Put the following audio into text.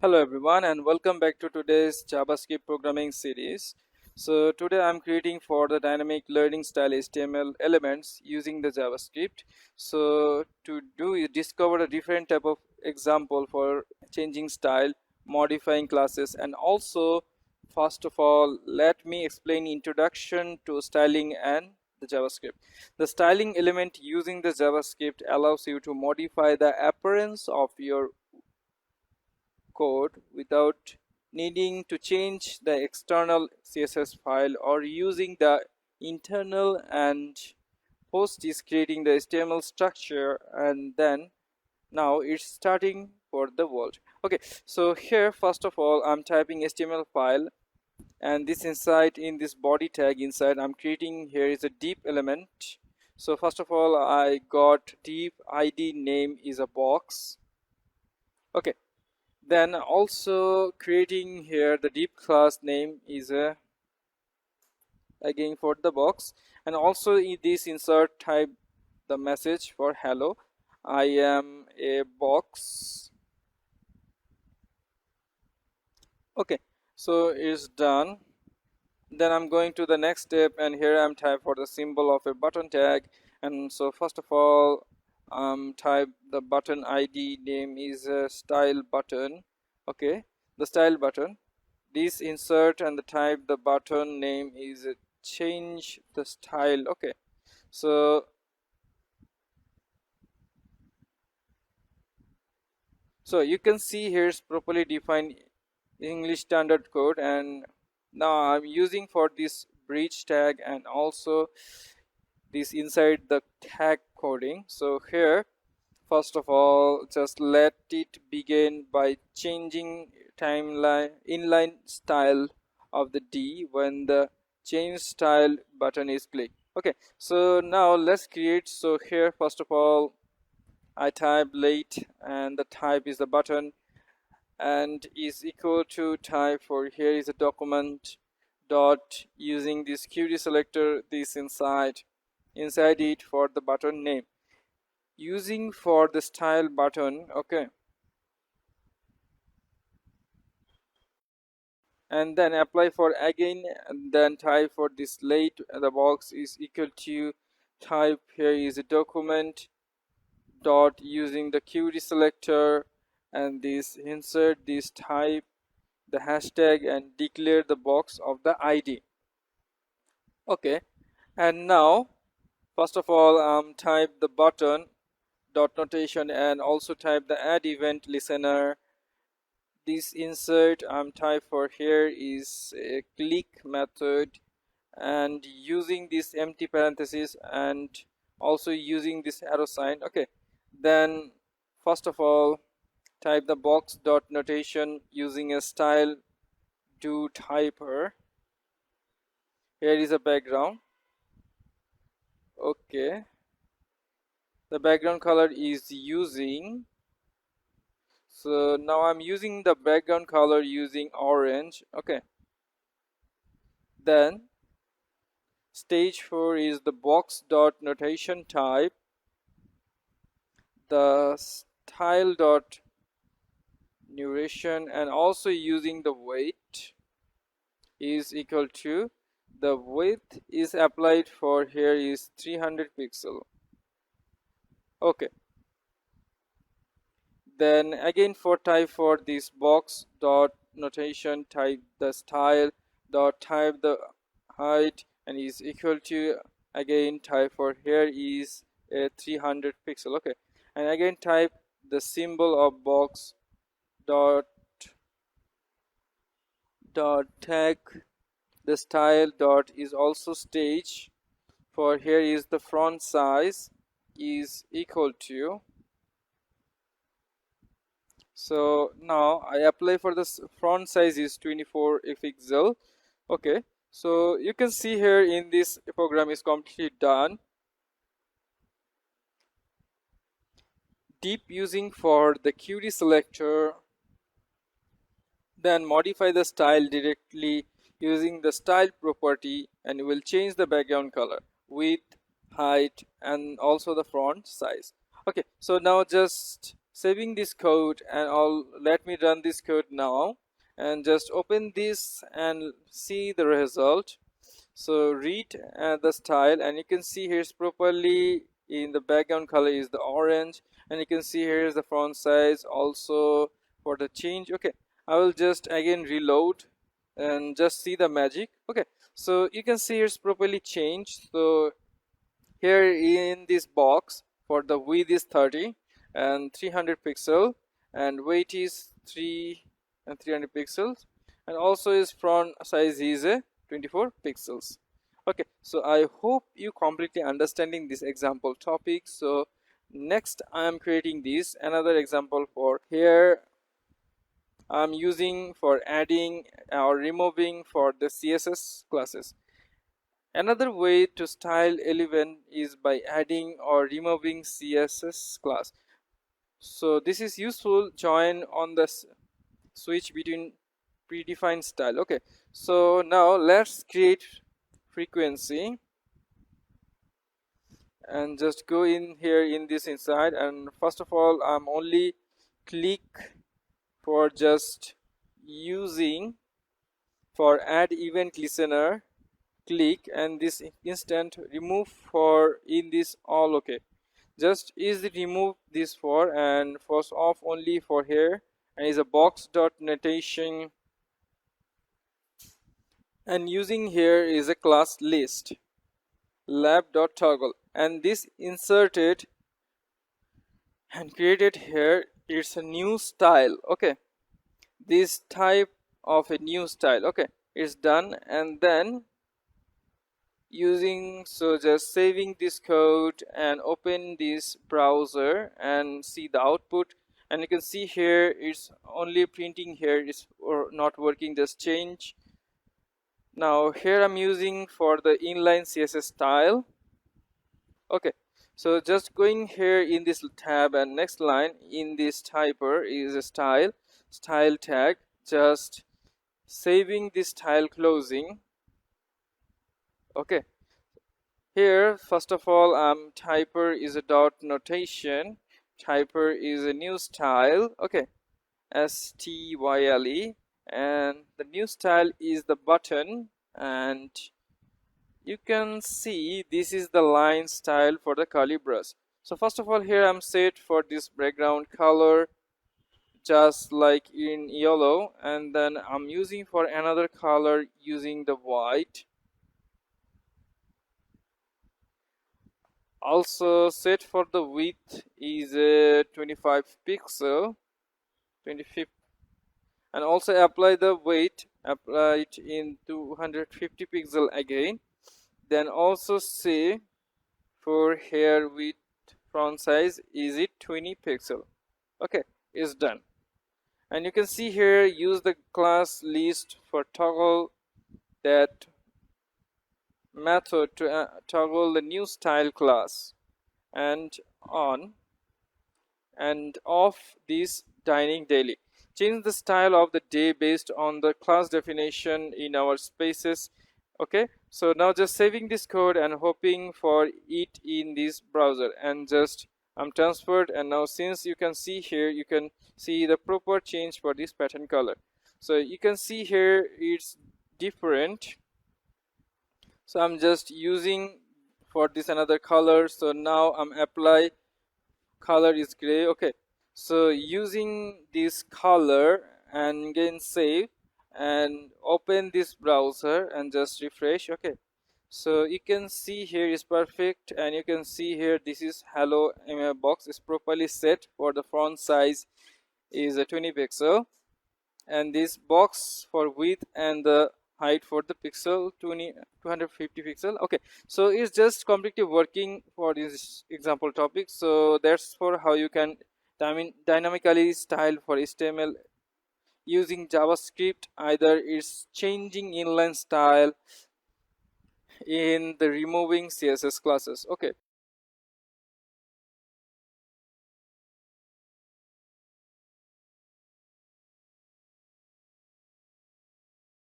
Hello everyone and welcome back to today's JavaScript programming series. So today I'm creating for the dynamic learning style HTML elements using the JavaScript. So to do is discover a different type of example for changing style, modifying classes, and also first of all let me explain introduction to styling and the JavaScript. The styling element using the JavaScript allows you to modify the appearance of your code without needing to change the external CSS file or using the internal, and host is creating the HTML structure, and then now it's starting for the world. Okay, so here first of all I'm typing HTML file, and this inside in this body tag inside I'm creating here is a div element. So first of all I got div id name is a box. Okay, then also creating here the div class name is a again for the box, and also in this insert type the message for hello I am a box. Okay, so it's done. Then I'm going to the next step, and here I'm type for the symbol of a button tag. And so first of all type the button id name is a style button. Okay, the style button, this insert and the type the button name is change the style. Okay, so you can see here is properly defined English standard code, and now I'm using for this breach tag and also this inside the tag coding. So here first of all just let it begin by changing timeline inline style of the D when the change style button is clicked. Okay, so now let's create. So here first of all I type late, and the type is the button, and is equal to type for here is a document dot using this qt selector, this inside it for the button name using for the style button. Okay, and then apply for again, and then type for this late the box is equal to type here is a document dot using the qt selector, and this insert this type the hashtag and declare the box of the id. Okay, and now first of all type the button dot notation and also type the add event listener. This insert type for here is a click method, and using this empty parenthesis and also using this arrow sign. Okay, then first of all type the box dot notation using a style do typer. Here is a background. Okay, the background color is using, so now I'm using the background color using orange. Okay, then stage 4 is the box dot notation type, the style dot duration, and also using the weight is equal to the width is applied for here is 300 pixel. Okay, then again for type for this box dot notation type the style dot type the height and is equal to again type for here is a 300 pixel. Okay, and again type the symbol of box dot tag the style dot is also stage for here is the font size is equal to. So now I apply for this font size is 24 pixel. Okay, so you can see here in this program is completely done. Deep using for the qt selector, then modify the style directly using the style property, and you will change the background color, width, height, and also the font size. Okay, so now just saving this code, and let me run this code now and just open this and see the result. So read the style, and you can see here's properly in the background color is the orange, and you can see here's the font size also for the change. Okay, I will just again reload and just see the magic. Okay, so you can see here's properly changed. So here in this box, for the width is 30 and 300 pixel, and weight is 3 and 300 pixels, and also is font size is 24 pixels. Okay, so I hope you completely understanding this example topic. So next I am creating this another example. For here I'm using for adding or removing for the CSS classes. Another way to style element is by adding or removing CSS class. So this is useful join on the switch between predefined style. Okay, so now let's create frequency and just go in here in this inside, and first of all I'm only click for just using for add event listener, click, and this instant remove for in this all. Okay, just is remove this for and first off only for here, and is a box dot notation, and using here is a class list lab dot toggle, and this inserted and created here. It's a new style. Okay, this type of a new style. Okay, it's done, and then using, so just saving this code and open this browser and see the output, and you can see here it's only printing here is or not working. Just change. Now here I'm using for the inline CSS style. Okay, so just going here in this tab, and next line in this typer is a style tag, just saving this style closing. Okay, here first of all typer is a dot notation, typer is a new style. Okay, style, and the new style is the button, and you can see this is the line style for the curly brush. So first of all here I'm set for this background color just like in yellow, and then I'm using for another color using the white. Also set for the width is a 25 pixel, 25, and also apply the weight, apply it in 250 pixel again. Then also say for here width font size is it 20 pixel. Okay, it's done, and you can see here use the class list for toggle that method to toggle the new style class and on and off this dining daily. Change the style of the day based on the class definition in our spaces. Okay, so now just saving this code and hoping for it in this browser, and just I'm transferred, and now since you can see here you can see the proper change for this pattern color. So you can see here it's different. So I'm just using for this another color. So now I'm apply color is gray. Okay, so using this color and again save and open this browser and just refresh. Okay, so you can see here is perfect, and you can see here this is hello box is properly set for the font size is a 20 pixel, and this box for width and the height for the pixel 250 pixel. Okay, so it's just completely working for this example topic. So that's for how you can dynamically style for HTML using JavaScript. Either it's changing inline style in the removing CSS classes. Okay,